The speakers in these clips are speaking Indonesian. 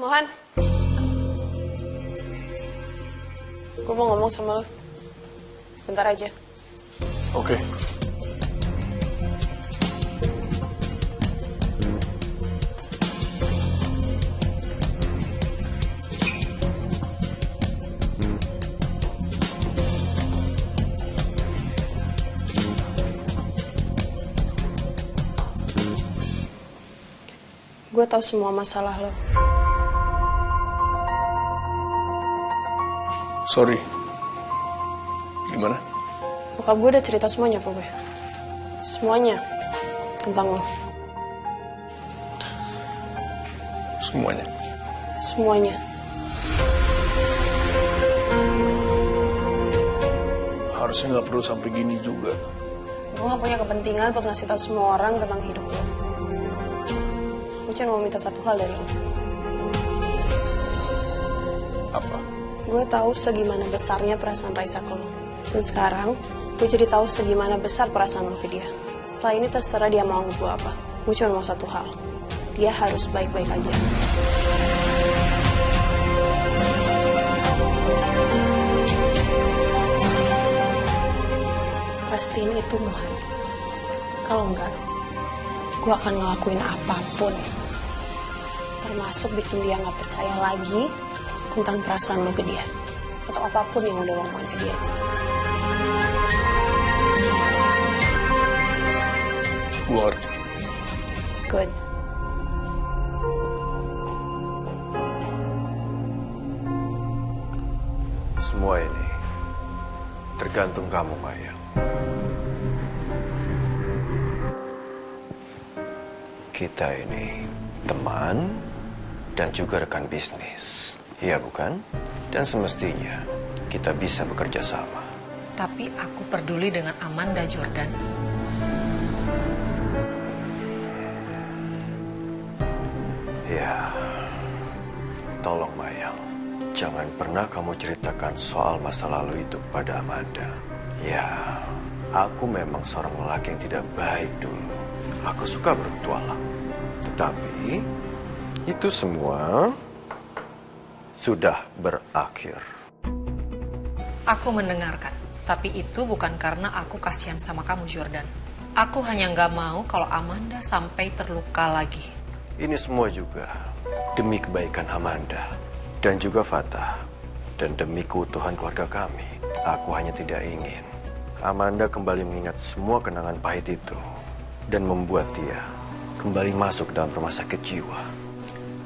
Mohan, gue mau ngomong sama lo. Bentar aja. Oke. Gue tahu semua masalah lo. Sorry. Gimana? Bokap gue udah cerita semuanya ke gue. Semuanya tentang lo. Semuanya. Semuanya. Harusnya nggak perlu sampai gini juga. Gue gak punya kepentingan buat ngasih tahu semua orang tentang hidup lo. Gue cuma mau minta satu hal dari lo. Apa? Gue tahu segimana besarnya perasaan Raisa ke lo. Dan sekarang, gue jadi tahu segimana besar perasaan lo ke dia. Setelah ini terserah dia mau gue apa. Gue cuma mau satu hal. Dia harus baik-baik aja. Pastiin itu, Mohan. Kalau enggak, gue akan ngelakuin apapun. Termasuk bikin dia gak percaya lagi tentang perasaan lo ke dia. Atau apapun yang udah lo ngomongin ke dia itu. Gue ngerti. Good. Semua ini tergantung kamu, Maya. Kita ini teman dan juga rekan bisnis. Iya bukan? Dan semestinya kita bisa bekerja sama. Tapi aku peduli dengan Amanda, Jordan. Ya, tolong Mayang, jangan pernah kamu ceritakan soal masa lalu itu pada Amanda. Ya, aku memang seorang lelaki yang tidak baik dulu. Aku suka berpetualang. Tetapi, itu semua sudah berakhir. Aku mendengarkan, tapi itu bukan karena aku kasihan sama kamu, Jordan. Aku hanya nggak mau kalau Amanda sampai terluka lagi. Ini semua juga demi kebaikan Amanda dan juga Fatah dan demi keutuhan keluarga kami. Aku hanya tidak ingin Amanda kembali mengingat semua kenangan pahit itu dan membuat dia kembali masuk dalam rumah sakit jiwa.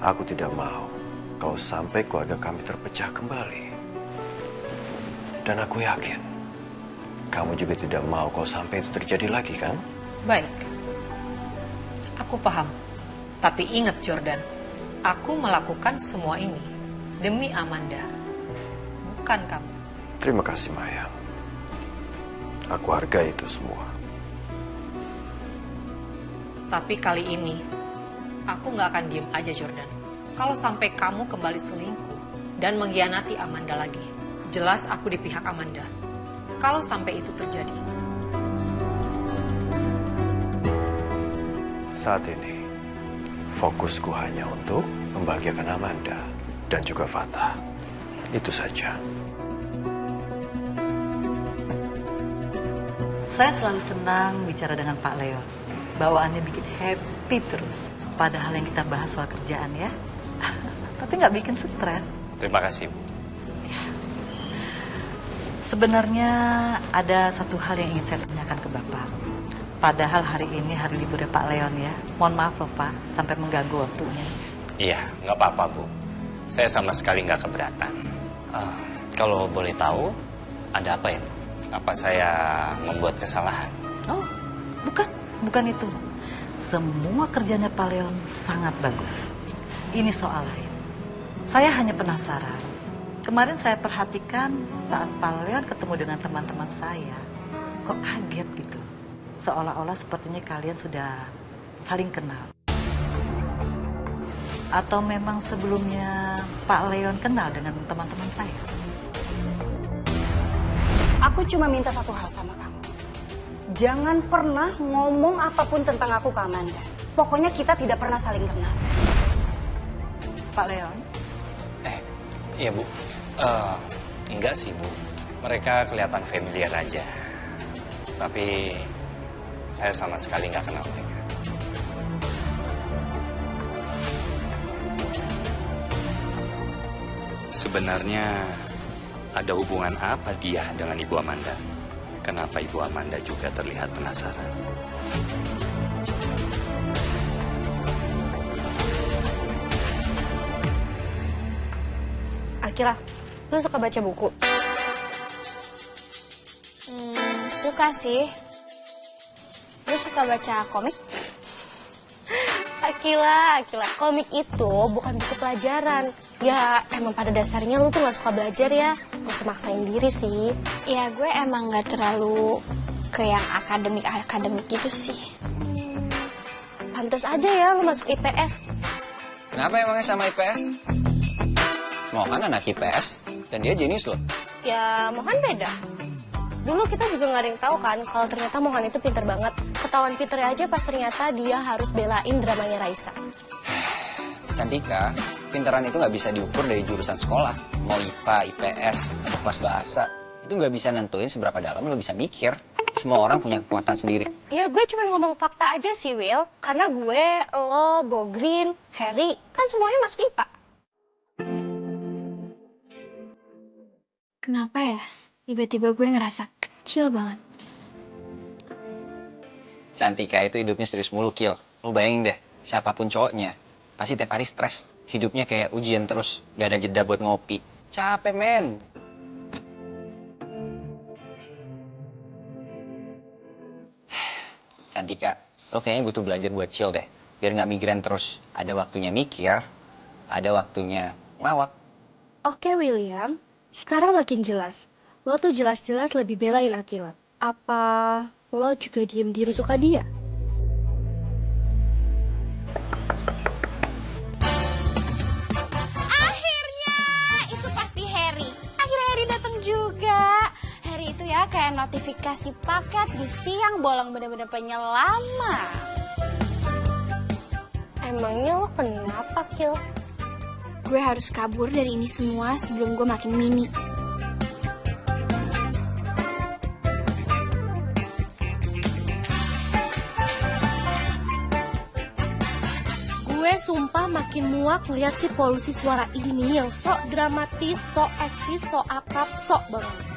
Aku tidak mau kalau sampai keluarga kami terpecah kembali. Dan aku yakin kamu juga tidak mau kalau sampai itu terjadi lagi, kan? Baik, aku paham. Tapi ingat, Jordan, aku melakukan semua ini demi Amanda, bukan kamu. Terima kasih, Maya. Aku hargai itu semua. Tapi kali ini, aku nggak akan diem aja, Jordan. Kalau sampai kamu kembali selingkuh dan mengkhianati Amanda lagi, jelas aku di pihak Amanda. Kalau sampai itu terjadi. Saat ini, fokusku hanya untuk membahagiakan Amanda dan juga Fatah. Itu saja. Saya selalu senang bicara dengan Pak Leo. Bawaannya bikin happy terus. Padahal yang kita bahas soal kerjaan ya. Tapi nggak bikin stres. Terima kasih, Bu. Sebenarnya ada satu hal yang ingin saya tanyakan ke Bapak. Padahal hari ini hari liburnya Pak Leon ya. Mohon maaf loh Pak, sampai mengganggu waktunya. Iya, nggak apa-apa, Bu. Saya sama sekali nggak keberatan. Kalau boleh tahu, ada apa ya, Bu? Apa saya membuat kesalahan? Oh, bukan itu. Semua kerjanya Pak Leon sangat bagus. Ini soal lain. Saya hanya penasaran. Kemarin saya perhatikan saat Pak Leon ketemu dengan teman-teman saya, kok kaget gitu. Seolah-olah sepertinya kalian sudah saling kenal. Atau memang sebelumnya Pak Leon kenal dengan teman-teman saya? Aku cuma minta satu hal sama kamu. Jangan pernah ngomong apapun tentang aku ke Amanda. Pokoknya kita tidak pernah saling kenal. Pak Leon? Iya Bu. Enggak sih Bu. Mereka kelihatan familiar aja. Tapi saya sama sekali nggak kenal mereka. Sebenarnya ada hubungan apa dia dengan Ibu Amanda? Kenapa Ibu Amanda juga terlihat penasaran? Akila, lu suka baca buku? Suka sih. Lu suka baca komik? Akila, komik itu bukan buku pelajaran. Ya, emang pada dasarnya lu tuh gak suka belajar ya. Gak usah maksain diri sih. Ya gue emang gak terlalu ke yang akademik gitu sih. Pantes aja ya lu masuk IPS. Kenapa emangnya sama IPS? Mau kan anak IPS, dan dia jenius loh. Ya, Mohan beda. Dulu kita juga gak ada yang tahu kan kalau ternyata Mohan itu pinter banget. Ketahuan pinternya aja pas ternyata dia harus belain dramanya Raisa. Cantika, pinteran itu nggak bisa diukur dari jurusan sekolah. Mau IPA, IPS, atau kelas bahasa. Itu nggak bisa nentuin seberapa dalam lo bisa mikir. Semua orang punya kekuatan sendiri. Ya gue cuma ngomong fakta aja sih, Will. Karena gue, lo, Go Green, Harry, kan semuanya masuk IPA. Kenapa ya? Tiba-tiba gue ngerasa kecil banget. Cantika itu hidupnya serius mulu, Kil. Lo bayangin deh, siapapun cowoknya, pasti tiap hari stres. Hidupnya kayak ujian terus, gak ada jeda buat ngopi. Capek, men. Cantika, lo kayaknya butuh belajar buat chill deh. Biar gak migrain terus. Ada waktunya mikir, ada waktunya ngelawak. Oke, William. Sekarang makin jelas. Lo tuh jelas-jelas lebih belain Akila. Apa lo juga diem-diem suka dia? Akhirnya itu pasti Harry. Akhirnya Harry datang juga. Harry itu ya kayak notifikasi paket di siang bolong, bener-bener penyelamat. Emangnya lo kenapa, Kil? Gue harus kabur dari ini semua sebelum gue makin mini. Gue sumpah makin muak ngeliat si polusi suara ini yang sok dramatis, sok eksis, sok akrab, sok banget.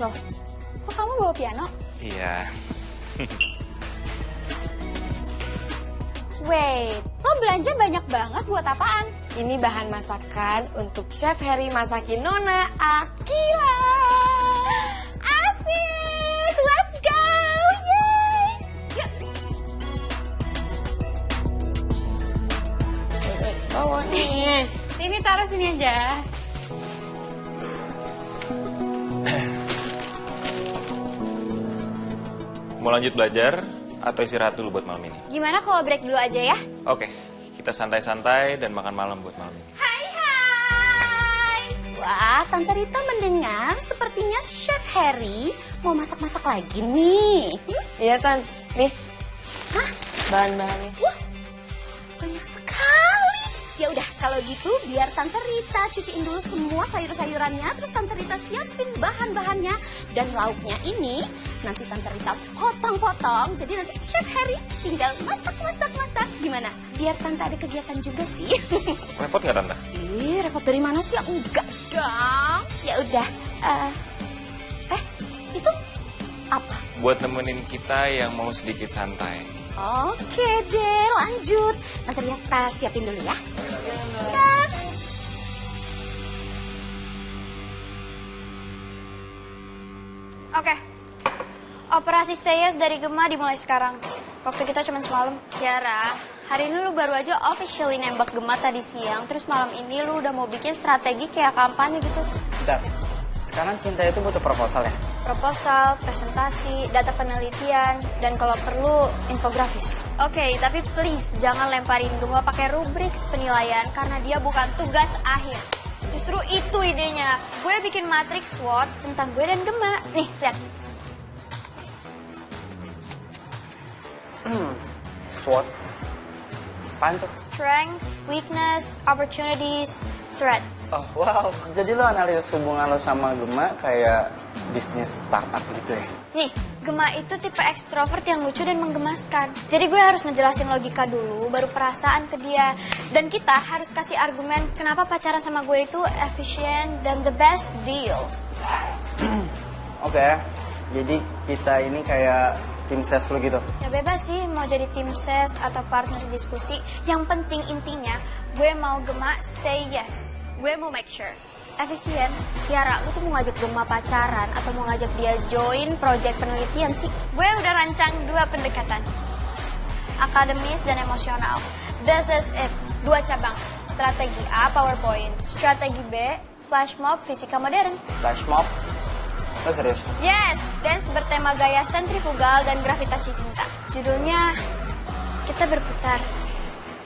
Loh, kok kamu bawa piano? Iya. Wait, lo belanja banyak banget buat apaan? Ini bahan masakan untuk Chef Harry masakin Nona Akila. Asik, let's go, yay! Yuk. Bawa nih. Sini, taruh sini aja. Mau lanjut belajar atau istirahat dulu buat malam ini? Gimana kalau break dulu aja ya? Oke, kita santai-santai dan makan malam buat malam ini. Hai. Wah, Tante Rita mendengar sepertinya Chef Harry mau masak-masak lagi nih. Iya, Tan. Nih. Hah? Bahan-bahannya. Wah, banyak sekali. Ya udah, kalau gitu biar Tante Rita cuciin dulu semua sayur-sayurannya, terus Tante Rita siapin bahan-bahannya dan lauknya ini nanti Tante Rita potong-potong. Jadi nanti Chef Harry tinggal masak. Gimana? Biar Tante ada kegiatan juga sih. Repot nggak, Tante? Repot dari mana sih? Enggak dong. Ya udah. Itu apa? Buat nemenin kita yang mau sedikit santai. Oke deh, lanjut. Tante Rita siapin dulu ya. Oke. Operasi Seyes dari Gema dimulai sekarang. Waktu kita cuma semalam. Kiara, hari ini lu baru aja officially nembak Gema tadi siang. Terus malam ini lu udah mau bikin strategi kayak kampanye gitu. Bentar, sekarang Cinta itu butuh proposal ya? proposal, presentasi, data penelitian, dan kalau perlu infografis. Oke, tapi please jangan lemparin Gema pakai rubrik penilaian karena dia bukan tugas akhir. Justru itu idenya. Gue bikin matriks SWOT tentang gue dan Gema. Nih, lihat. SWOT? Apaan tuh? Strength, weakness, opportunities, threat. Oh, wow. Jadi lo analisis hubungan lo sama Gema kayak bisnis startup gitu ya? Nih, Gema itu tipe ekstrovert yang lucu dan menggemaskan. Jadi gue harus ngejelasin logika dulu, baru perasaan ke dia. Dan kita harus kasih argumen kenapa pacaran sama gue itu efisien dan the best deals. Oke, jadi kita ini kayak tim ses lo gitu? Ya bebas sih mau jadi tim ses atau partner diskusi. Yang penting intinya gue mau Gema say yes. Gue mau make sure. Efisien, Kiara, lu tuh mau ngajak Gema pacaran atau mau ngajak dia join project penelitian sih? Gue udah rancang 2 pendekatan. Akademis dan emosional. This is it. 2 cabang. Strategi A, PowerPoint. Strategi B, flash mob, fisika modern. Flash mob? Lo serius? Yes, dance bertema gaya sentrifugal dan gravitasi cinta. Judulnya, kita berputar.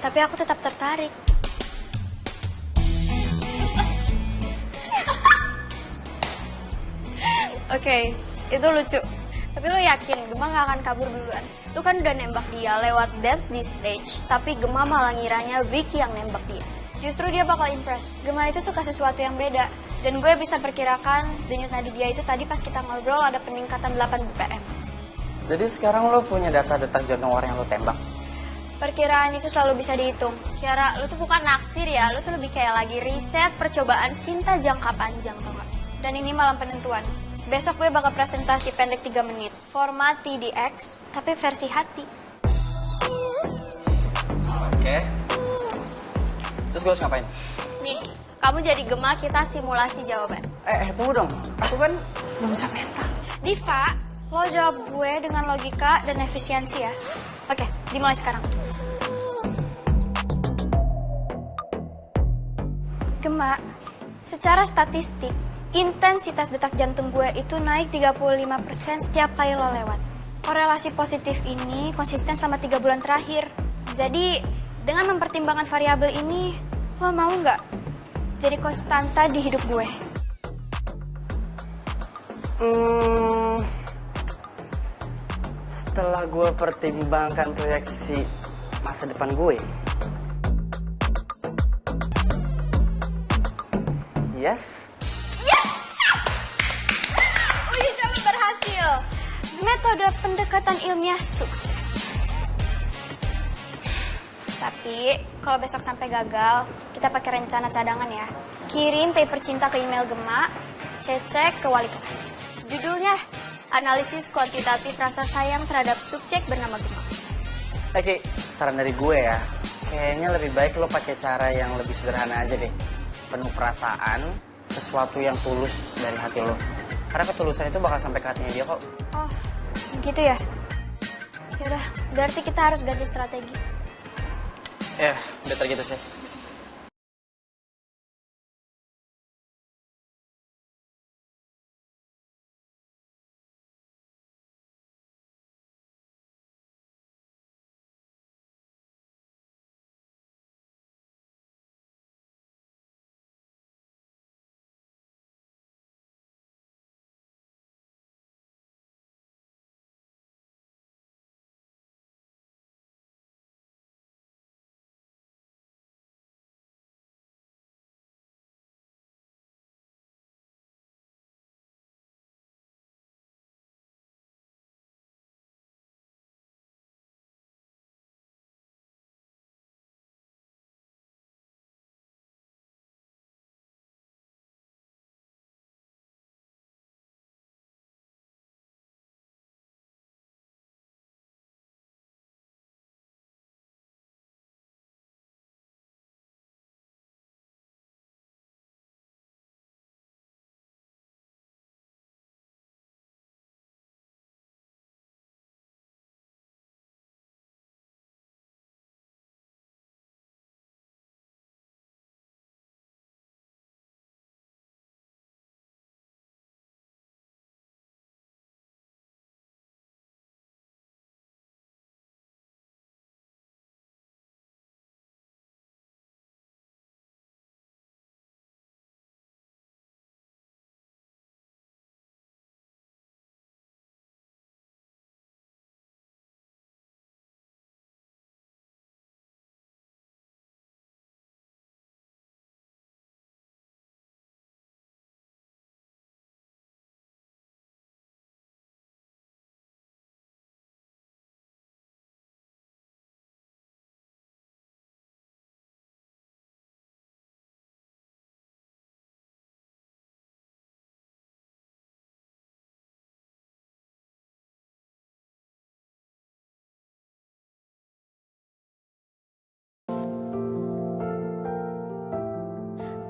Tapi aku tetap tertarik. Oke, itu lucu. Tapi lo yakin Gema gak akan kabur duluan? Lu kan udah nembak dia lewat dance di stage, tapi Gema malah ngiranya Vicky yang nembak dia. Justru dia bakal impress. Gema itu suka sesuatu yang beda. Dan gue bisa perkirakan denyut nadi dia itu tadi pas kita ngobrol ada peningkatan 8 BPM. Jadi sekarang lo punya data detak jantung orang yang lo tembak? Perkiraan itu selalu bisa dihitung. Kiara, lu tuh bukan naksir ya, lu tuh lebih kayak lagi riset percobaan cinta jangka panjang, tau gak? Dan ini malam penentuan. Besok gue bakal presentasi pendek 3 menit. Format TDX, tapi versi hati. Oke. Terus gue harus ngapain? Nih, kamu jadi Gema, kita simulasi jawaban. Tunggu dong. Aku kan belum bisa mental. Diva, lo jawab gue dengan logika dan efisiensi ya. Oke, dimulai sekarang. Gema, secara statistik, intensitas detak jantung gue itu naik 35% setiap kali lo lewat. Korelasi positif ini konsisten sama 3 bulan terakhir. Jadi, dengan mempertimbangkan variabel ini, lo mau nggak jadi konstanta di hidup gue? Setelah gue pertimbangkan proyeksi masa depan gue. Yes. Uji coba berhasil. Metode pendekatan ilmiah sukses. Tapi kalau besok sampai gagal, kita pakai rencana cadangan ya. Kirim paper cinta ke email Gema, cecek ke wali kelas. Judulnya, analisis kuantitatif rasa sayang terhadap subjek bernama Gema. Oke, saran dari gue ya. Kayaknya lebih baik lo pakai cara yang lebih sederhana aja deh. Penuh perasaan, sesuatu yang tulus dari hati lo. Karena ketulusan itu bakal sampai ke hatinya dia kok. Oh, gitu ya? Yaudah, berarti kita harus ganti strategi. Ya, udah tergitu sih.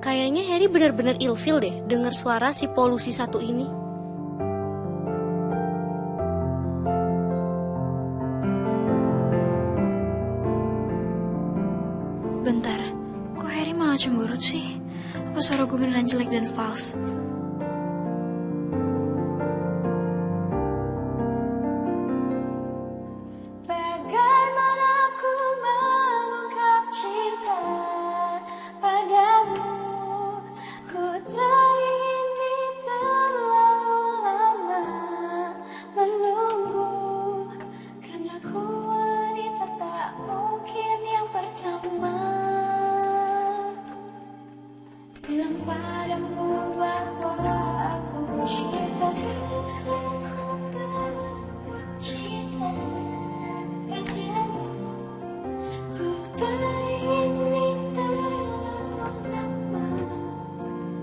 Kayaknya Harry benar-benar ilfil deh dengar suara si polusi satu ini. Bentar, kok Harry malah cemberut sih? Apa suara gue beneran jelek dan false? Bagaimana aku mengungkap cinta padamu? Ku tak ingin terlalu lama menunggu, karena ku wanita tak mungkin yang pertama. Bilang padamu bahwa aku cinta padamu. Ku tak ingin terlalu lama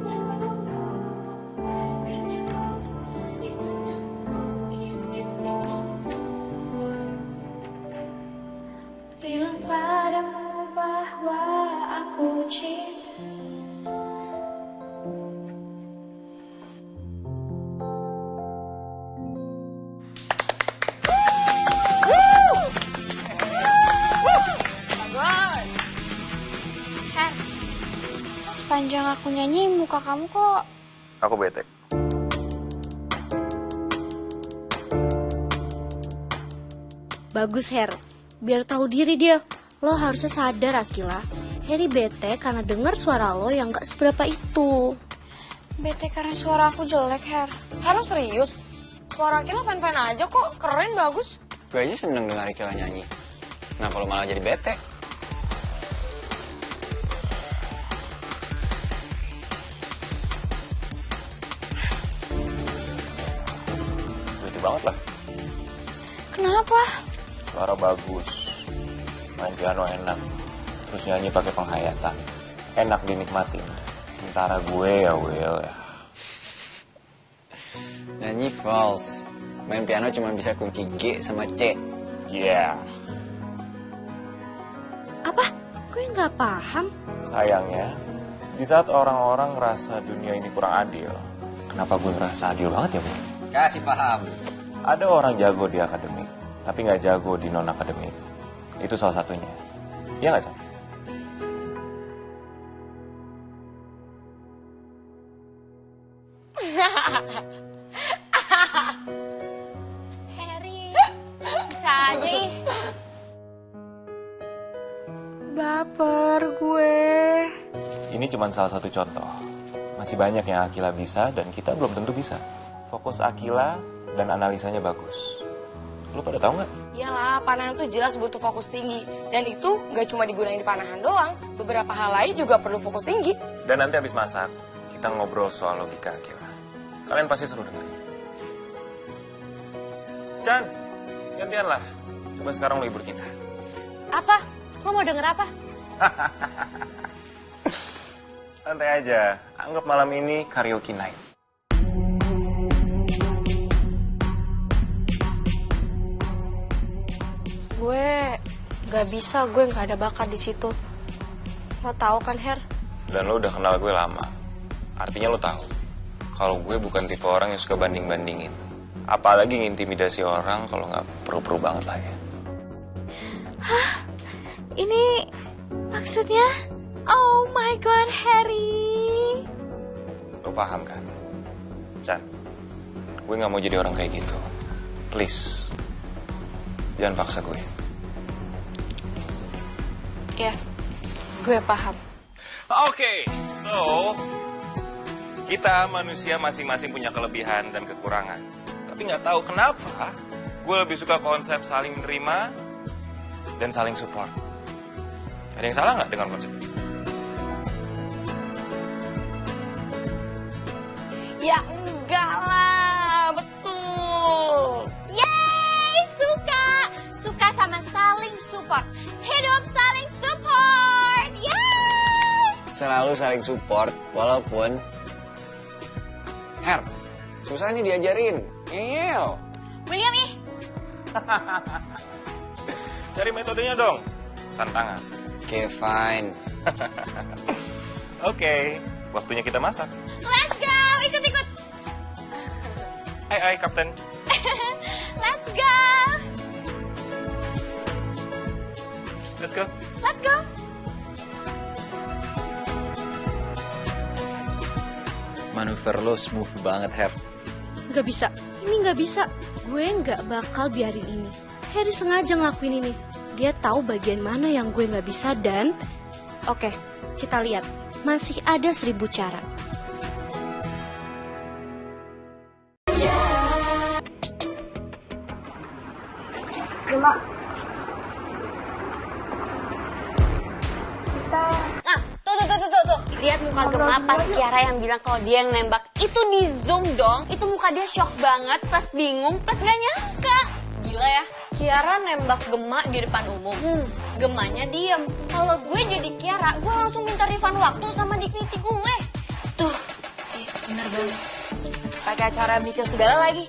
menunggu, karena ku wanita tak mungkin yang pertama. Bilang padamu bahwa aku cinta. Sepanjang aku nyanyi, muka kamu kok... Aku bete. Bagus, Her. Biar tahu diri dia. Lo harusnya sadar, Akila. Harry bete karena dengar suara lo yang gak seberapa itu. Bete karena suara aku jelek, Her. Her, lo serius? Suara Akila fan-fan aja kok, keren, bagus. Gue aja seneng dengar Akila nyanyi. Nah, kalau malah jadi bete? Banget lah. Kenapa? Suara bagus, main piano enak, terus nyanyi pakai penghayatan, enak dinikmatin. Sementara gue ya Will ya. Nyanyi false, main piano cuma bisa kunci G sama C. Yeah. Apa? Gue nggak paham. Sayangnya, di saat orang-orang ngerasa dunia ini kurang adil, kenapa gue ngerasa adil banget ya, Bu? Kasih paham. Ada orang jago di akademik, tapi nggak jago di non-akademik. Itu salah satunya. Iya nggak, Chan? Harry, bisa aja ih. Baper gue. Ini cuma salah satu contoh. Masih banyak yang Akila bisa dan kita belum tentu bisa. Fokus Akila dan analisanya bagus. Lu pada tahu nggak? Iyalah, panahan tuh jelas butuh fokus tinggi. Dan itu nggak cuma digunain di panahan doang. Beberapa hal lain juga perlu fokus tinggi. Dan nanti habis masak, kita ngobrol soal logika Akila. Kalian pasti seru dengerin. Chan, gantian lah. Coba sekarang lo hibur kita. Apa? Lo mau denger apa? Santai aja, anggap malam ini karaoke night. Gue gak bisa, gue gak ada bakat di situ. Lo tahu kan, Her? Dan lo udah kenal gue lama. Artinya lo tahu kalau gue bukan tipe orang yang suka banding-bandingin. Apalagi ngintimidasi orang kalau nggak perlu-perlu banget lah ya. Hah? Ini maksudnya? Oh my God, Harry. Lo paham kan? Chan, gue nggak mau jadi orang kayak gitu. Please, jangan paksa gue. Ya, gue paham. Oke, so kita manusia masing-masing punya kelebihan dan kekurangan. Tapi nggak tahu kenapa gue lebih suka konsep saling menerima dan saling support. Ada yang salah nggak dengan konsep ini? Ya enggak lah, betul. Yeay, suka sama saling support. Hidup saling support. Yeay. Selalu saling support, walaupun Her, susah nih diajarin. Ngeyel. William ih. Cari metodenya dong. Tantangan. Oke, fine. Oke. waktunya kita masak. Let's go, ikut-ikut. Hai, Kapten. Let's go. Let's go. Let's go. Manuver lo smooth banget, Her. Nggak bisa, ini nggak bisa. Gue nggak bakal biarin ini. Harry sengaja ngelakuin ini. Dia tahu bagian mana yang gue nggak bisa dan... Oke, kita lihat. Masih ada 1000 cara. Gemma. Nah, tuh. Lihat muka Gemma pas Kiara yang bilang kalau dia yang nembak. Itu di Zoom dong. Itu muka dia shock banget, plus bingung, plus gak nyangka. Gila ya, Kiara nembak Gemma di depan umum. Gemmanya diem. Kalau gue jadi Kiara, gue langsung minta refund waktu sama dignity gue. Tuh, bener banget. Pakai acara mikir segala lagi.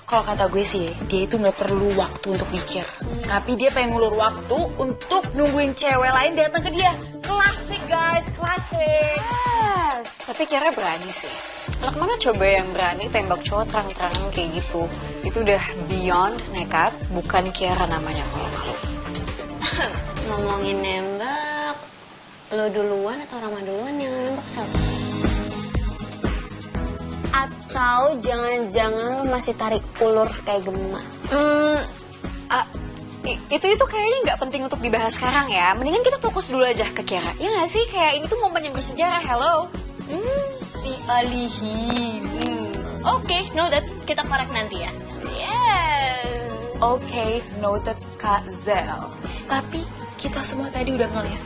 Kalau kata gue sih, dia itu nggak perlu waktu untuk mikir. Tapi dia pengen ngulur waktu untuk nungguin cewek lain datang ke dia. Klasik guys, klasik. Yes. Tapi Kiara berani sih. Anak mana coba yang berani tembak cowok terang-terangan kayak gitu. Itu udah beyond nekat, bukan Kiara namanya kalau malu. Ngomongin nembak, lo duluan atau Rama duluan yang nembak Sal? Atau jangan-jangan lo masih tarik ulur kayak Gemma? Itu kayaknya nggak penting untuk dibahas sekarang ya. Mendingan kita fokus dulu aja ke Kiara. Ya nggak sih? Kayak ini tuh momen yang bersejarah. Hello. Dialihin. Oke, noted. Kita korek nanti ya. Yes. Oke, noted Kak Zel. Tapi kita semua tadi udah ngeliat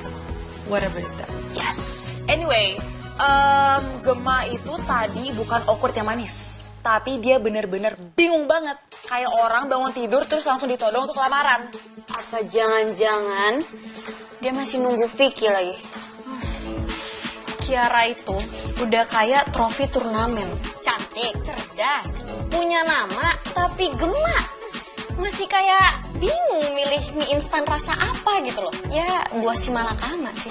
whatever is that. Yes. Anyway, Gemma itu tadi bukan awkward yang manis. Tapi dia bener-bener bingung banget. Kayak orang bangun tidur terus langsung ditodong untuk lamaran. Apa jangan-jangan dia masih nunggu Vicky lagi? Kiara itu udah kayak trofi turnamen. Cantik, cerdas, punya nama, tapi Gemma masih kayak bingung milih mie instan rasa apa gitu loh. Ya, buah si malakama sih.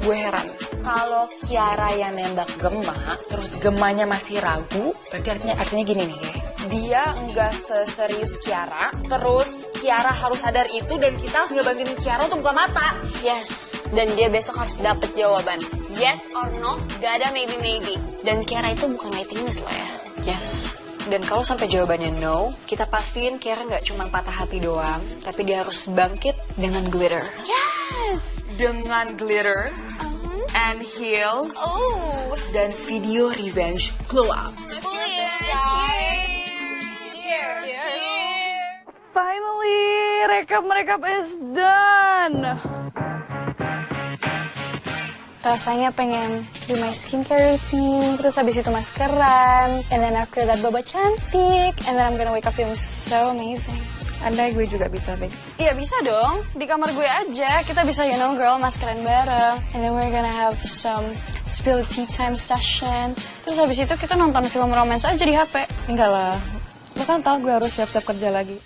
Gue heran. Kalau Kiara yang nembak Gemma, terus Gemmanya masih ragu, berarti artinya gini nih, dia nggak seserius Kiara, terus Kiara harus sadar itu dan kita harus ngebantuin Kiara untuk buka mata. Yes, dan dia besok harus dapet jawaban. Yes or no, gak ada maybe. Dan Kiara itu bukan waiting list loh ya. Yes. Dan kalau sampai jawabannya no, kita pastiin Kiara nggak cuma patah hati doang, tapi dia harus bangkit dengan glitter. Yes, dengan glitter. And heels. Dan video revenge glow up. Cheers. Finally, rekap is done. Rasanya pengen do my skincare routine, terus habis itu maskeran, and then after that boba cantik, and then I'm gonna wake up feeling so amazing. Andai gue juga bisa, Beg. Iya bisa dong, di kamar gue aja. Kita bisa, you know girl, maskeran bareng. And then we're gonna have some spill tea time session. Terus habis itu kita nonton film romance aja di HP. Enggak lah, lo kan tau gue harus siap-siap kerja lagi.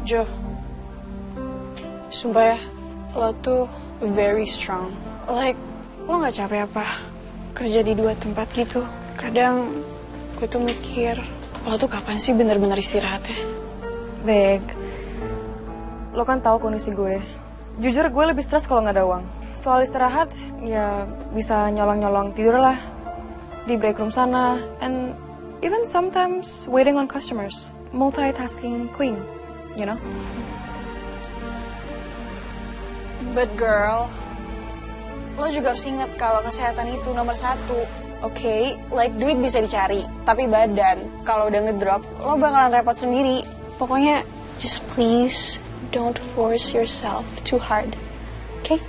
Jo, sumpah ya, lo tuh very strong. Like, lo gak capek apa kerja di 2 tempat gitu? Kadang gue tuh mikir, lo tuh kapan sih bener-bener istirahatnya? Beg, lo kan tahu kondisi gue. Jujur gue lebih stres kalau gak ada uang. Soal istirahat, ya bisa nyolong-nyolong tidur lah di break room sana. And even sometimes waiting on customers. Multitasking queen, you know? But girl, lo juga harus ingat kalau kesehatan itu nomor 1. Okay? Like duit bisa dicari, tapi badan kalau udah ngedrop, lo bakalan repot sendiri. Pokoknya just please don't force yourself too hard. Okay?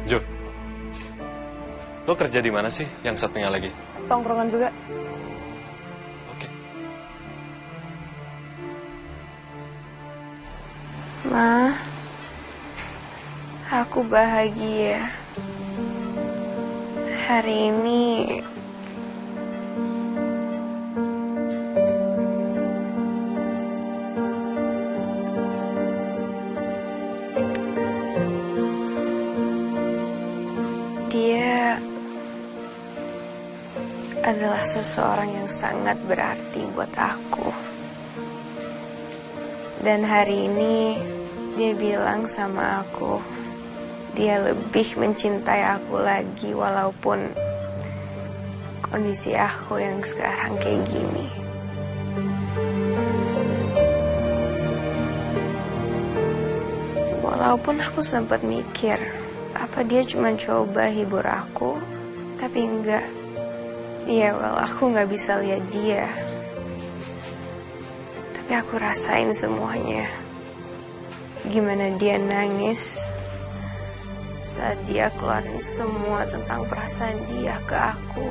Jo, lo kerja di mana sih yang satunya lagi? Tongkrongan juga. Ma, aku bahagia. Hari ini adalah seseorang yang sangat berarti buat aku. Dan hari ini dia bilang sama aku, dia lebih mencintai aku lagi walaupun kondisi aku yang sekarang kayak gini. Walaupun aku sempat mikir, apa dia cuma coba hibur aku, tapi enggak. Iya, aku nggak bisa lihat dia. Tapi aku rasain semuanya. Gimana dia nangis saat dia keluarin semua tentang perasaan dia ke aku.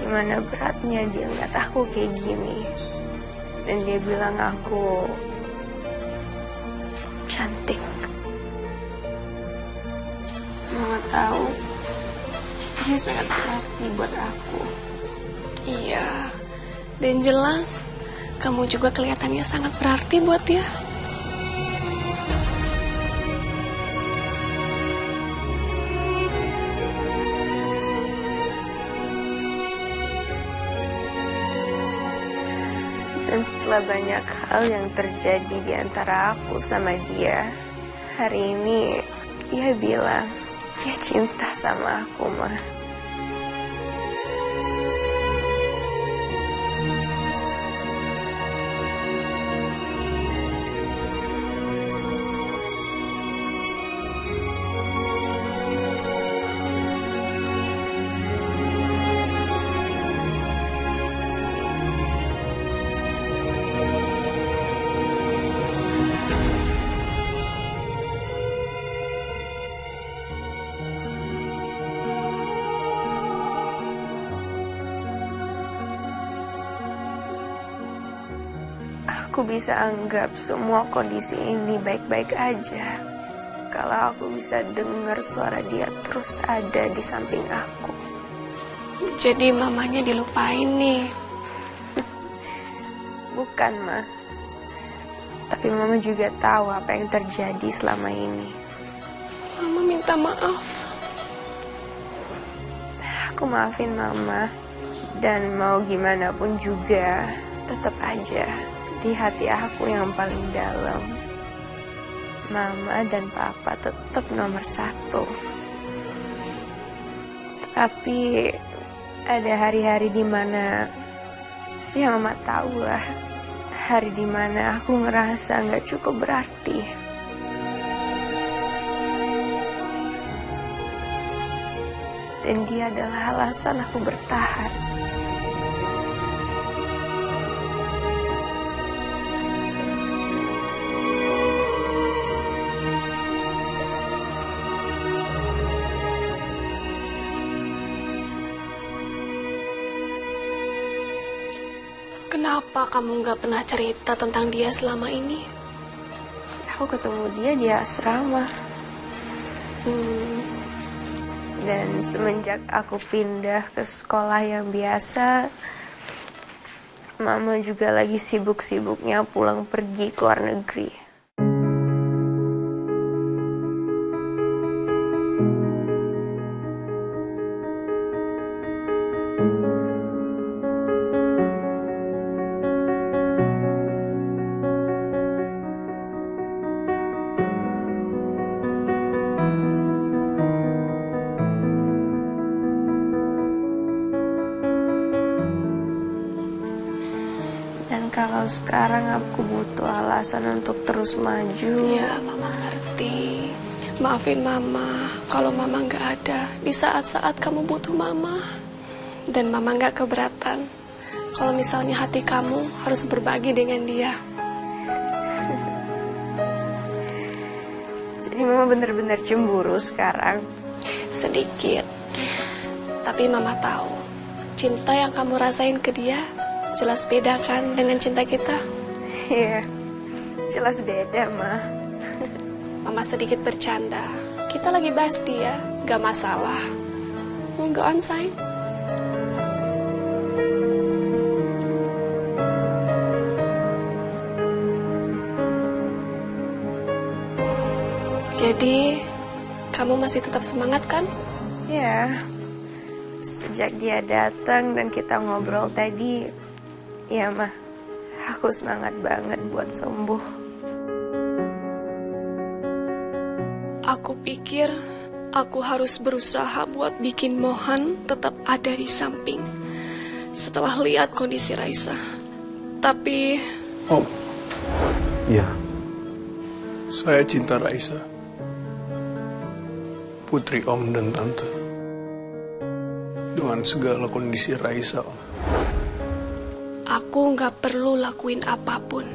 Gimana beratnya dia ngeliat aku kayak gini. Dan dia bilang aku cantik. Mama tahu dia sangat berarti buat aku. Iya, dan jelas kamu juga kelihatannya sangat berarti buat dia. Dan setelah banyak hal yang terjadi di antara aku sama dia, hari ini dia bilang dia cinta sama aku, Ma. Aku bisa anggap semua kondisi ini baik-baik aja kalau aku bisa dengar suara dia terus ada di samping aku. Jadi mamanya dilupain nih. Bukan, Ma. Tapi Mama juga tahu apa yang terjadi selama ini. Mama minta maaf. Aku maafin Mama. Dan mau gimana pun juga, tetap aja di hati aku yang paling dalam, Mama dan Papa tetap nomor 1. Tapi ada hari-hari dimana, ya Mama tahu lah, hari dimana aku ngerasa gak cukup berarti. Dan dia adalah alasan aku bertahan. Kenapa kamu gak pernah cerita tentang dia selama ini? Aku ketemu dia di asrama. Dan semenjak aku pindah ke sekolah yang biasa, Mama juga lagi sibuk-sibuknya pulang pergi ke luar negeri. Kalau sekarang aku butuh alasan untuk terus maju. Ya, Mama ngerti. Maafin Mama kalau Mama gak ada di saat-saat kamu butuh Mama. Dan Mama gak keberatan kalau misalnya hati kamu harus berbagi dengan dia. Jadi Mama bener-bener cemburu sekarang? Sedikit. Tapi Mama tahu, cinta yang kamu rasain ke dia jelas beda kan dengan cinta kita? Iya, jelas beda, Ma. Mama sedikit bercanda. Kita lagi bahas dia, gak masalah. Go on, sayang. Jadi, kamu masih tetap semangat kan? Iya, Sejak dia datang dan kita ngobrol tadi, ya mah, aku semangat banget buat sembuh. Aku pikir aku harus berusaha buat bikin Mohan tetap ada di samping setelah lihat kondisi Raisa. Tapi... Om. Iya. Saya cinta Raisa. Putri Om dan Tante. Dengan segala kondisi Raisa, Om. aku nggak perlu lakuin apapun.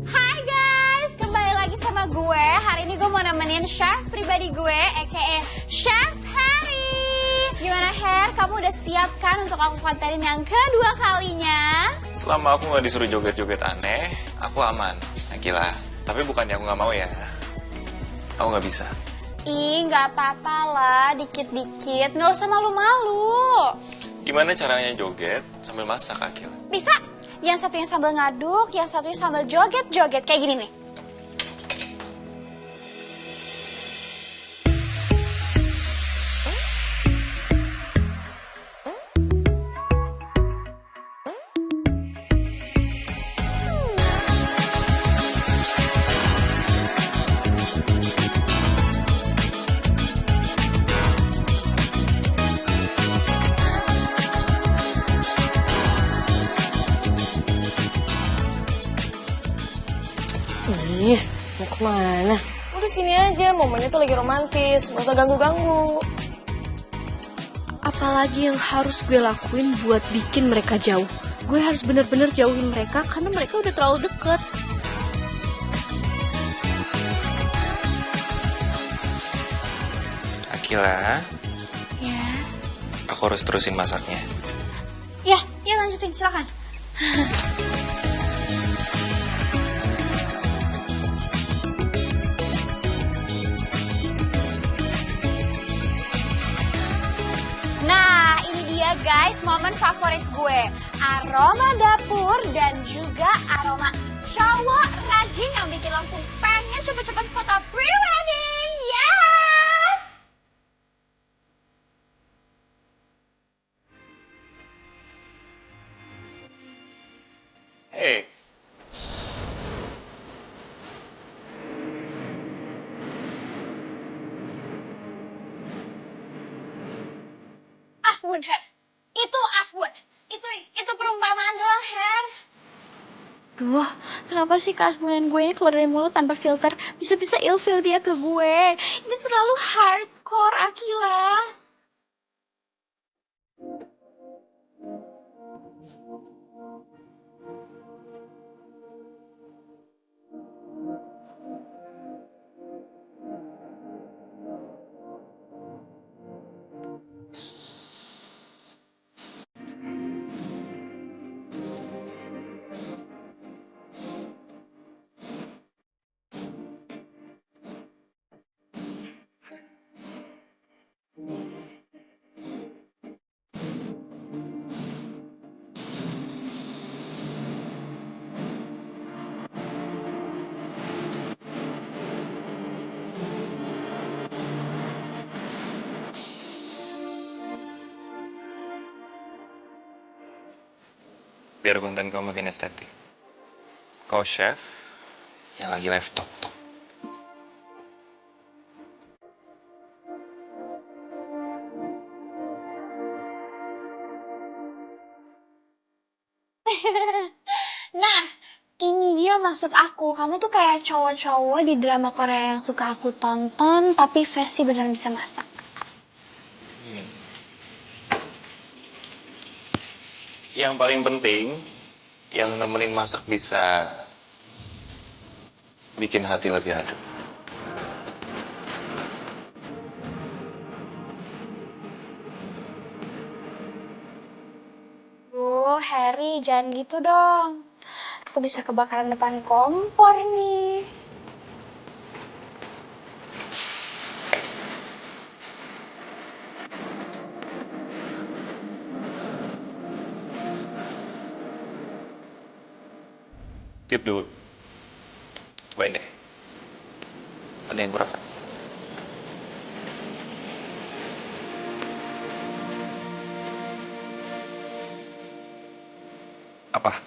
Hai guys, kembali lagi sama gue. Hari ini gue mau nemenin chef pribadi gue, aka Chef Harry. Gimana Her, kamu udah siap kan untuk aku kontenin yang kedua kalinya? Selama aku nggak disuruh joget-joget aneh, aku aman. Gila, tapi bukannya aku nggak mau ya. Aku nggak bisa. Ih, nggak apa-apa lah, dikit-dikit. Nggak usah malu-malu. Gimana caranya joget sambil masak, Akil? Bisa. Yang satunya sambil ngaduk, yang satunya sambil joget-joget. Kayak gini nih. Ih, mau kemana? Udah sini aja, momennya tuh lagi romantis, gak usah ganggu-ganggu. Apalagi yang harus gue lakuin buat bikin mereka jauh. Gue harus bener-bener jauhin mereka karena mereka udah terlalu deket. Akila, Ya. aku harus terusin masaknya. Ya, lanjutin, silakan. Nah, ini dia guys, momen favorit gue. Aroma dapur dan juga aroma cowok rajin yang bikin langsung pengen cepet-cepet foto pre-wedding. Yeah! Hey. Asbun, Her. Itu Asbun. Itu perumpamaan doang, Her. Duh, kenapa sih keasbunan gue ini keluar dari mulut tanpa filter? Bisa-bisa ilfil dia ke gue. Ini terlalu hardcore, Akila. Biar konten kau makin estetik. Kau chef yang lagi live top. Nah, ini dia maksud aku. Kamu tuh kayak cowok-cowok di drama Korea yang suka aku tonton, tapi versi beneran bisa masak. Yang paling penting, yang nemenin masak bisa bikin hati lebih adem. Harry, jangan gitu dong. Aku bisa kebakaran depan kompor nih. Tip dulu. Cobain deh. Ada yang kurang. Apa?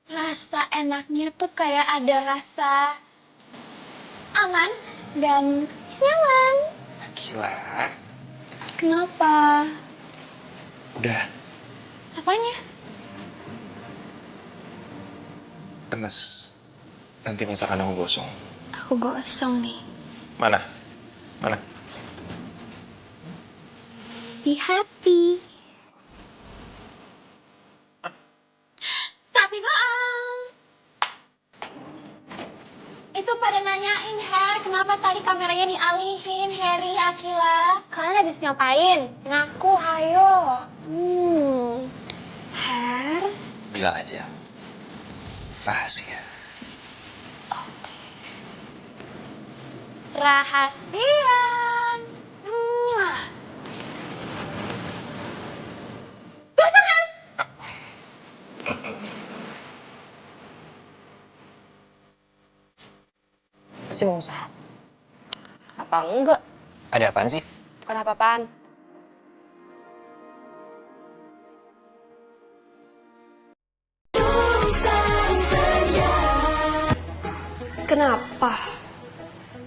Rasa enaknya tuh kayak ada rasa aman dan nyaman. Gila. Kenapa? Udah. Apanya? Temes. Nanti masakan aku gosong. Aku gosong nih. Mana? Mana? Be happy. Tapi bohong. Itu pada nanyain, Her, kenapa tadi kameranya dialihin, Harry, Akila? Kalian habis ngapain? Ngaku, hayo. Her? Bilang aja. Rahasia. Rahasian. Gosongan! Masih mau usaha? Apa enggak? Ada apaan sih? Bukan apa-apaan. Kenapa?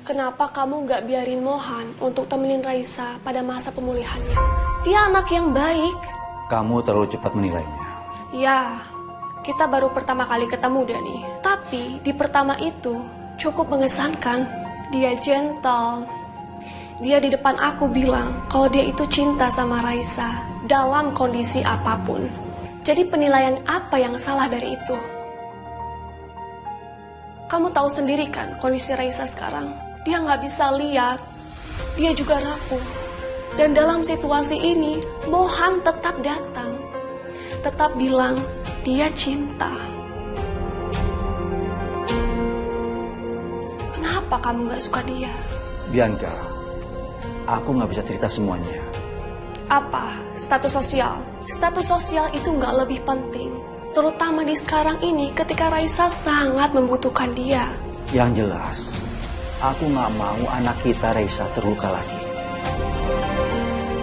Kenapa kamu nggak biarin Mohan untuk temenin Raisa pada masa pemulihannya? Dia anak yang baik. Kamu terlalu cepat menilainya. Ya, kita baru pertama kali ketemu Dani. Tapi di pertama itu cukup mengesankan. Dia gentle. Dia di depan aku bilang kalau dia itu cinta sama Raisa dalam kondisi apapun. Jadi penilaian apa yang salah dari itu? Kamu tahu sendiri kan kondisi Raisa sekarang. Dia nggak bisa lihat. Dia juga rapuh. Dan dalam situasi ini, Mohan tetap datang. Tetap bilang dia cinta. Kenapa kamu nggak suka dia? Bianca, aku nggak bisa cerita semuanya. Apa? Status sosial? Status sosial itu nggak lebih penting. Terutama di sekarang ini ketika Raisa sangat membutuhkan dia. Yang jelas, aku nggak mau anak kita Raisa terluka lagi.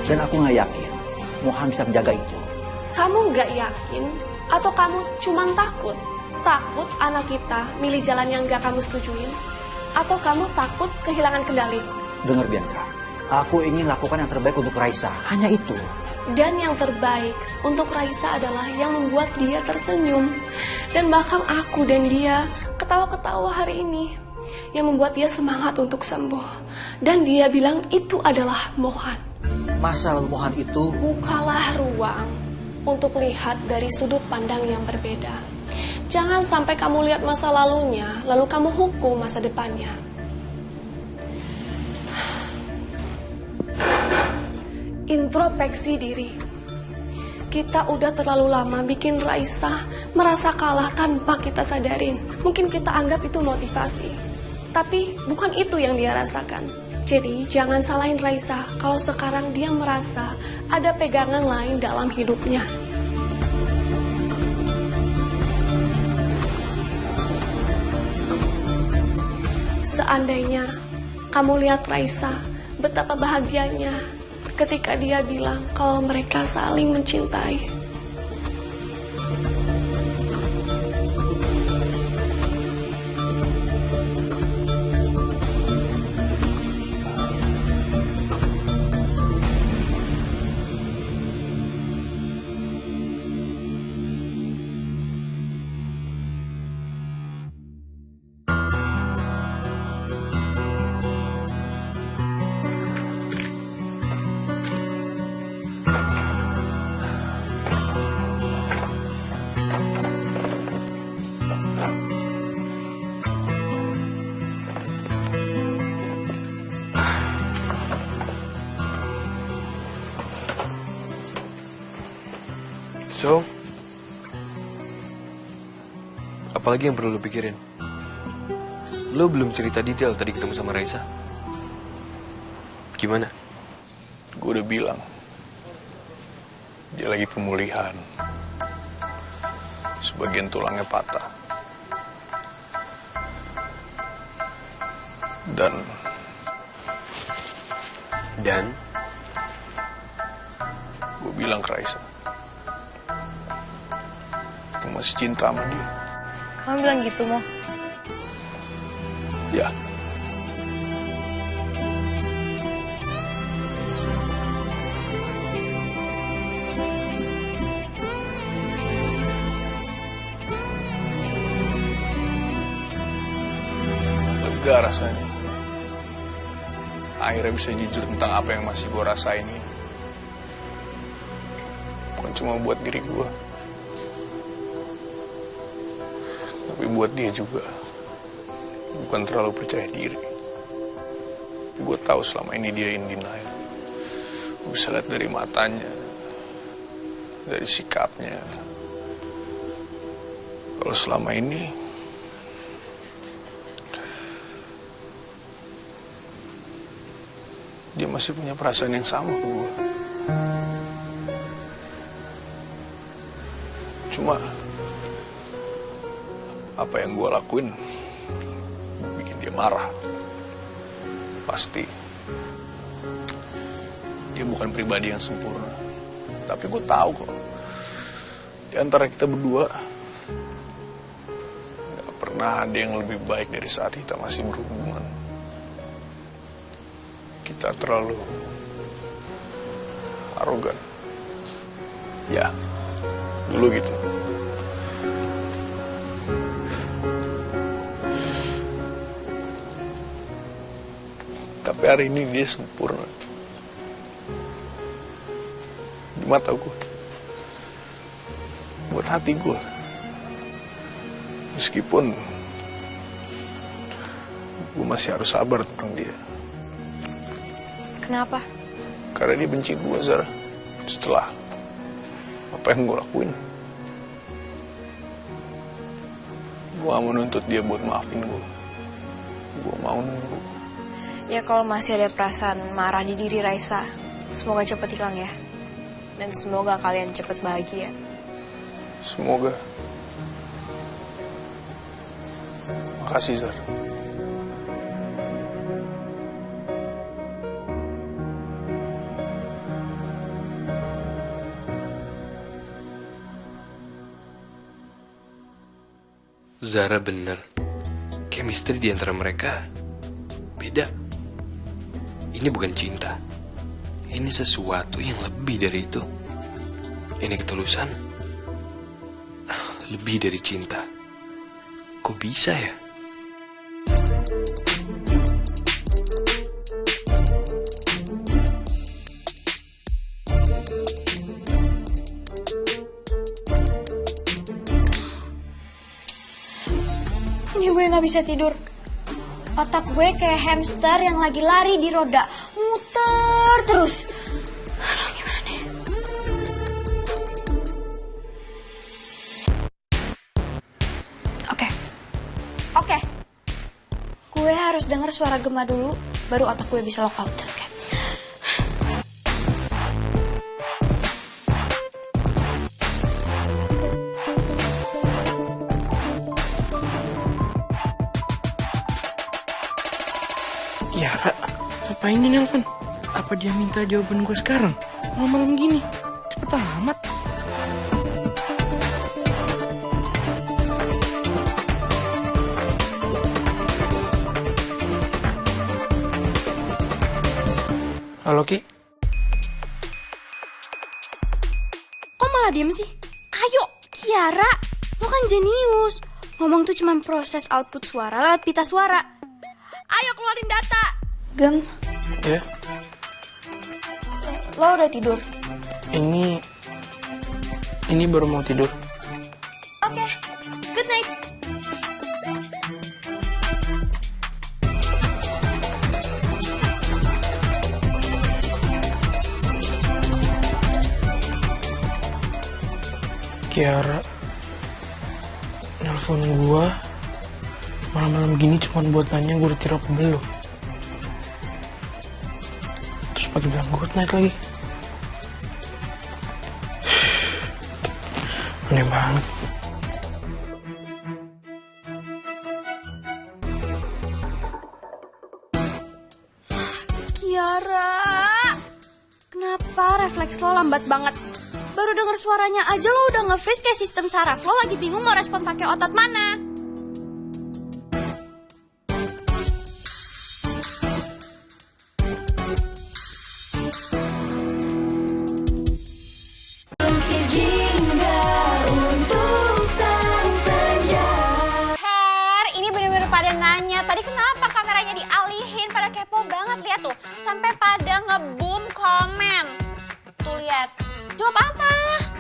Dan aku nggak yakin Mohan bisa menjaga itu. Kamu nggak yakin atau kamu cuma takut? Takut anak kita milih jalan yang nggak kamu setujuin? Atau kamu takut kehilangan kendali? Dengar Bianca, aku ingin lakukan yang terbaik untuk Raisa. Hanya itu. Dan yang terbaik untuk Raisa adalah yang membuat dia tersenyum. Dan bahkan aku dan dia ketawa-ketawa hari ini. Yang membuat dia semangat untuk sembuh. Dan dia bilang itu adalah Mohan. Masa lalu Mohan itu? Bukalah ruang untuk lihat dari sudut pandang yang berbeda. Jangan sampai kamu lihat masa lalunya, lalu kamu hukum masa depannya. Introspeksi diri. Kita udah terlalu lama bikin Raisa merasa kalah tanpa kita sadarin. Mungkin kita anggap itu motivasi. Tapi bukan itu yang dia rasakan. Jadi jangan salahin Raisa kalau sekarang dia merasa ada pegangan lain dalam hidupnya. Seandainya kamu lihat Raisa betapa bahagianya ketika dia bilang kalau mereka saling mencintai. So, apalagi yang perlu lo pikirin? Lo belum cerita detail tadi ketemu sama Raisa. Gimana? Gue udah bilang, dia lagi pemulihan. Sebagian tulangnya patah. Dan gue bilang ke Raisa, masih cinta sama dia. Kamu bilang gitu, Mo? Ya. Lega rasanya. Akhirnya bisa jujur tentang apa yang masih gue rasain ini. Bukan cuma buat diri gue, tapi buat dia juga. Bukan terlalu percaya diri. Tapi gue tahu selama ini dia in denial. Gue bisa lihat dari matanya, dari sikapnya. Kalau selama ini dia masih punya perasaan yang sama ke gue. Cuma apa yang gue lakuin bikin dia marah. Pasti dia bukan pribadi yang sempurna, tapi gue tahu kok di antara kita berdua gak pernah ada yang lebih baik dari saat kita masih berhubungan. Kita terlalu arogan. Ya, dulu gitu. Tapi hari ini dia sempurna di mata gue, buat hati gue. Meskipun gue masih harus sabar tentang dia. Kenapa? Karena dia benci gue, Zara. Setelah apa yang gue lakuin, gue gak mau nuntut dia buat maafin gue. Gue mau nunggu. Ya kalau masih ada perasaan marah di diri Raisa, semoga cepet hilang ya. Dan semoga kalian cepet bahagia. Semoga. Makasih, Zara. Zara bener. Chemistry di antara mereka beda. Ini bukan cinta. Ini sesuatu yang lebih dari itu. Ini ketulusan. Lebih dari cinta. Kok bisa ya? Ini gue gak bisa tidur. Otak gue kayak hamster yang lagi lari di roda. Muter terus. Aduh, gimana nih? Oke. Gue harus denger suara Gema dulu, baru otak gue bisa lock out. Oke. Kiara, ngapain dia nelfon? Apa dia minta jawaban gue sekarang? Malam-malam gini, cepet amat. Halo, Ki. Kok malah diem sih? Ayo, Kiara. Lo kan jenius. Ngomong tuh cuma proses output suara lewat pita suara. Ayo keluarin data. Gem, Ya, lo udah tidur? ini baru mau tidur. Oke, good night. Kiara nelfon gua malam-malam gini cuma buat nanya gue udah tidur apa belum. Terus pagi bilang good night lagi. Aneh banget. Kiara, kenapa refleks lo lambat banget? Baru denger suaranya aja lo udah nge-freeze kayak sistem saraf. Lo lagi bingung mau respon pakai otot mana. Her, ini bener-bener pada nanya. Tadi kenapa kameranya dialihin? Pada kepo banget, lihat tuh. Sampai pada nge-boom komen. Tuh lihat. Jawab apa?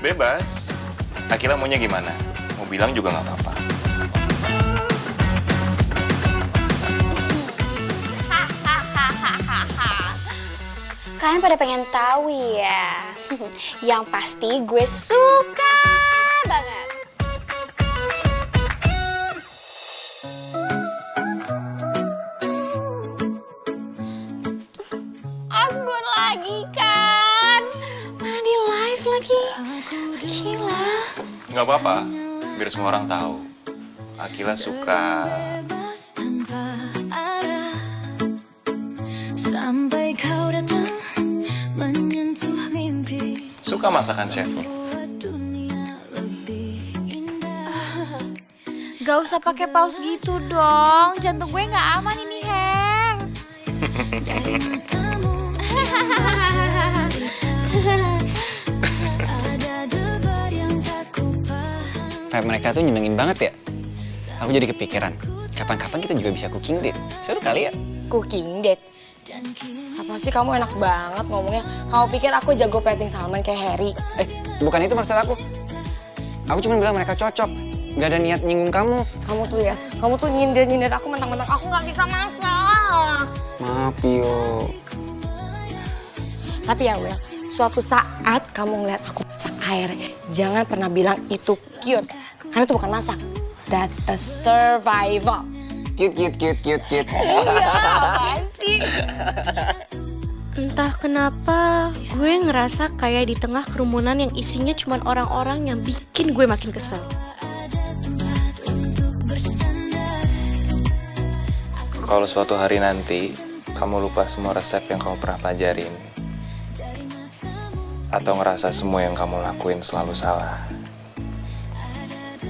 Bebas. Akila maunya gimana? Mau bilang juga nggak apa-apa. Kalian pada pengen tahu ya? Yang pasti gue suka banget. Asbun lagi kan? Mana di live lagi? Gila. Nggak apa-apa. Biar semua orang tahu. Akila suka. Sampai kau datang menyentuh mimpi. Suka masakan chefnya. Gak usah pakai pause gitu dong. Jantung gue nggak aman ini, Her. Vibe mereka tuh nyenengin banget ya. Aku jadi kepikiran, kapan-kapan kita juga bisa cooking date. Seru kali ya? Cooking date? Apa sih kamu enak banget ngomongnya? Kamu pikir aku jago plating salmon kayak Harry? Bukan itu maksud aku. Aku cuma bilang mereka cocok. Gak ada niat nyinggung kamu. Kamu tuh nyindir-nyindir aku mentang-mentang aku nggak bisa masak. Maaf, Yo. Tapi ya Will, suatu saat kamu ngeliat aku masak air, jangan pernah bilang itu cute. Karena itu bukan masak. That's a survival. Cute. Iya, apaan sih? Entah kenapa gue ngerasa kayak di tengah kerumunan yang isinya cuma orang-orang yang bikin gue makin kesel. Kalau suatu hari nanti kamu lupa semua resep yang kamu pernah pelajarin, atau ngerasa semua yang kamu lakuin selalu salah,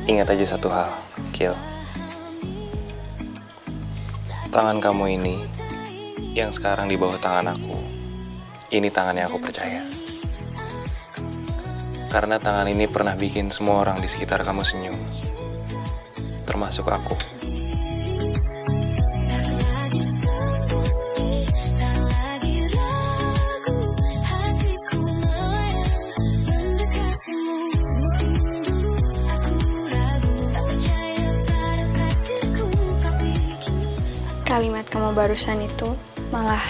ingat aja satu hal, Kil. Tangan kamu ini, yang sekarang di bawah tangan aku, ini tangan yang aku percaya. Karena tangan ini pernah bikin semua orang di sekitar kamu senyum, termasuk aku. Kalimat kamu barusan itu malah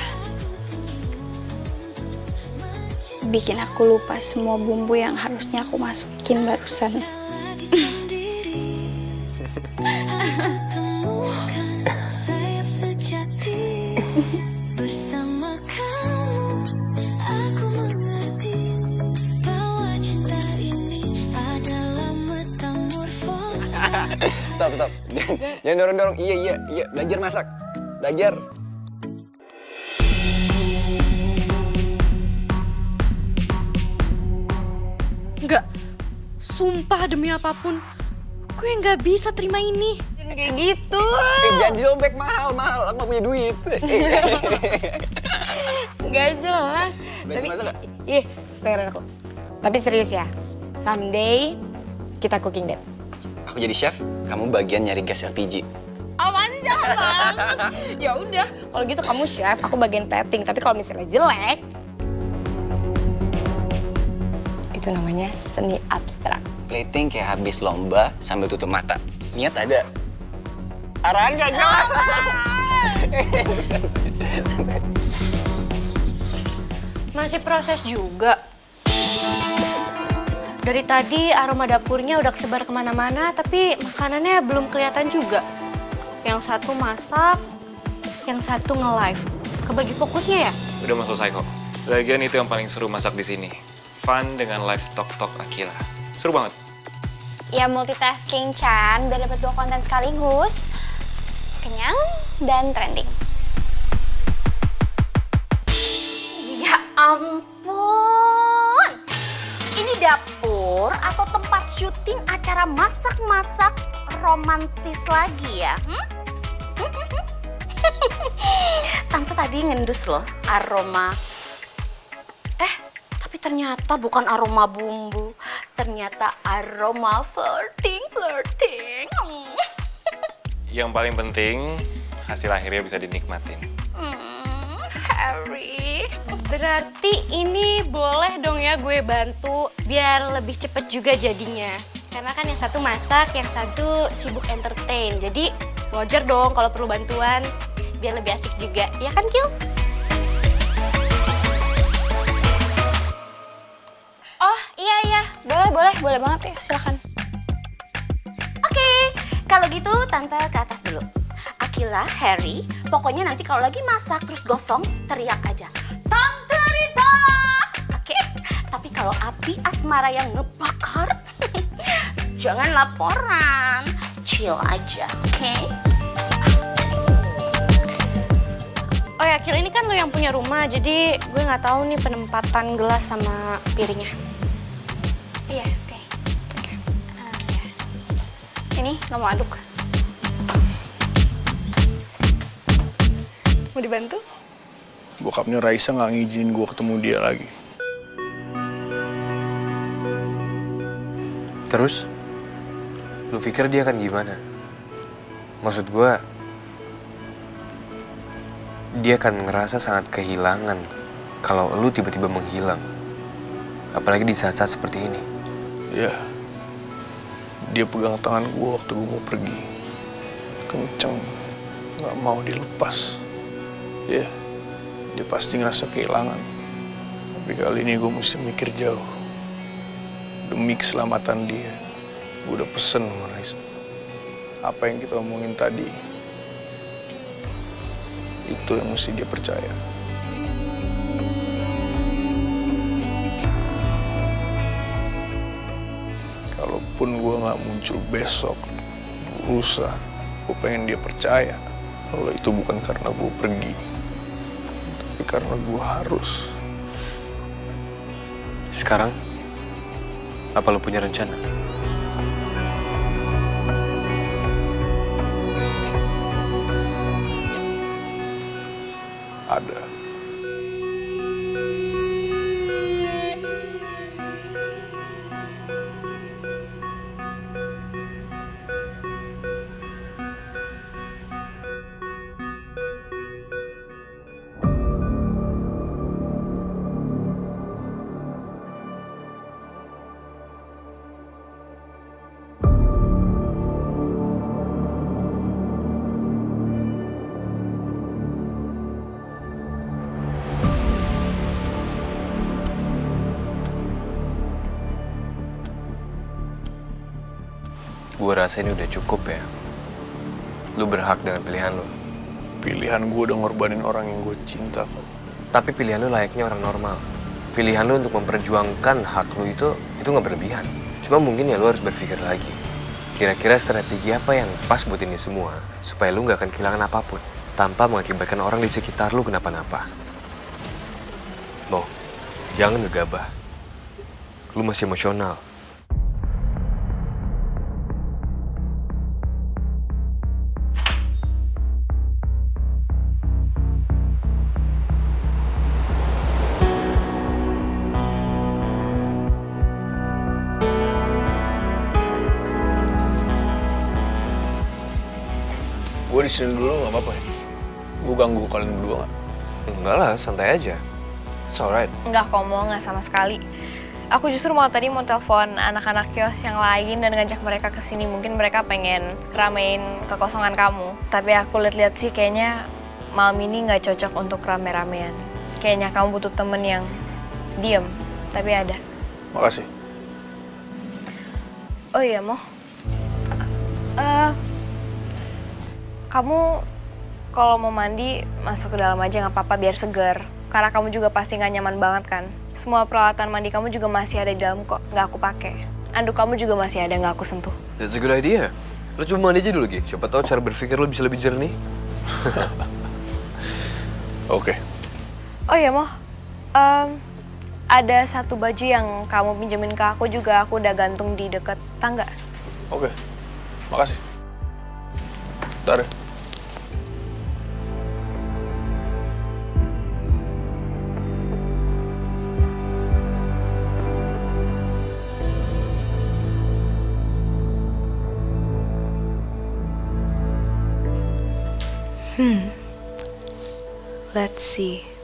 bikin aku lupa semua bumbu yang harusnya aku masukin barusan. Stop. Jangan dorong-dorong. Iya. Belajar masak. Belajar. Enggak, sumpah demi apapun, gue nggak bisa terima ini. Kayak gitu. Jangan disobek, mahal. Aku nggak punya duit. Gak jelas. Belajar masak nggak? Ih, dengerin aku. Tapi serius ya, someday kita cooking date. Aku jadi chef, kamu bagian nyari gas LPG. Aman jangan. Ya udah, kalau gitu kamu chef, aku bagian plating. Tapi kalau misalnya jelek, itu namanya seni abstrak. Plating kayak habis lomba sambil tutup mata. Niat ada. Arahan gak jelas. Masih proses juga. Dari tadi aroma dapurnya udah kesebar kemana-mana, tapi makanannya belum kelihatan juga. Yang satu masak, yang satu nge-live. Kebagi fokusnya ya? Udah mau selesai kok. Lagian itu yang paling seru masak di sini. Fun dengan live talk Akila. Seru banget. Ya multitasking Chan, biar dapat 2 konten sekaligus. Kenyang dan trending. Ya ampun. Ini dapur bikin acara masak-masak romantis lagi ya? Tante tadi ngendus loh aroma. Tapi ternyata bukan aroma bumbu. Ternyata aroma flirting. Yang paling penting, hasil akhirnya bisa dinikmatin. Harry. Berarti ini boleh dong ya gue bantu biar lebih cepet juga jadinya. Karena kan yang satu masak, yang satu sibuk entertain. Jadi wajar dong kalau perlu bantuan biar lebih asik juga. Ya kan, Kil? Oh iya, boleh banget ya, silakan. Oke, kalau gitu Tante ke atas dulu. Akila, Harry, pokoknya nanti kalau lagi masak terus gosong, teriak aja. Tante Rita! Oke, tapi kalau api asmara yang ngebakar, jangan laporan. Chill aja, oke? Oh ya, Kil, ini kan lo yang punya rumah, jadi gue nggak tahu nih penempatan gelas sama piringnya. Iya, oke. Ini lo mau aduk? Mau dibantu? Bokapnya Raisa nggak ngizinin gue ketemu dia lagi. Terus, lu pikir dia akan gimana? Maksud gue, dia akan ngerasa sangat kehilangan kalau lu tiba-tiba menghilang. Apalagi di saat-saat seperti ini. Ya, dia pegang tangan gue waktu gue mau pergi. Kenceng, nggak mau dilepas. Ya, dia pasti ngerasa kehilangan. Tapi kali ini gue mesti mikir jauh. Demi keselamatan dia, gue udah pesen sama Raisa. Apa yang kita omongin tadi, itu yang mesti dia percaya. Kalaupun gue nggak muncul besok, lusa, gue pengen dia percaya kalau itu bukan karena gue pergi, tapi karena gue harus. Sekarang, apa lu punya rencana? Ada. Gue rasa ini udah cukup ya. Lu berhak dengan pilihan lu. Pilihan gue udah ngorbanin orang yang gue cinta. Tapi pilihan lu layaknya orang normal. Pilihan lu untuk memperjuangkan hak lu itu gak berlebihan. Cuma mungkin ya lu harus berpikir lagi. Kira-kira strategi apa yang pas buat ini semua, supaya lu gak akan kehilangan apapun, tanpa mengakibatkan orang di sekitar lu kenapa-napa. Mo, jangan gegabah. Lu masih emosional. Gue di sini dulu nggak apa-apa ya? Gue ganggu kalian berdua nggak? Enggak lah, santai aja. It's alright. Enggak kok, mau nggak sama sekali. Aku justru tadi mau telepon anak-anak kios yang lain dan ngajak mereka ke sini. Mungkin mereka pengen ramein kekosongan kamu. Tapi aku lihat-lihat sih kayaknya malam ini nggak cocok untuk rame-ramean. Kayaknya kamu butuh temen yang diem, tapi ada. Makasih. Oh iya, Mo. Kamu kalau mau mandi masuk ke dalam aja nggak apa-apa biar segar. Karena kamu juga pasti nggak nyaman banget kan. Semua peralatan mandi kamu juga masih ada di dalam kok, nggak aku pakai. Anduk kamu juga masih ada, nggak aku sentuh. That's a good idea. Lo cuma mandi aja dulu, Gi. Siapa tahu cara berpikir lo bisa lebih jernih. Oke. Oh iya, Mo. Ada satu baju yang kamu pinjemin ke aku juga, aku udah gantung di deket tangga. Oke, makasih. Bentar ya. Let's see.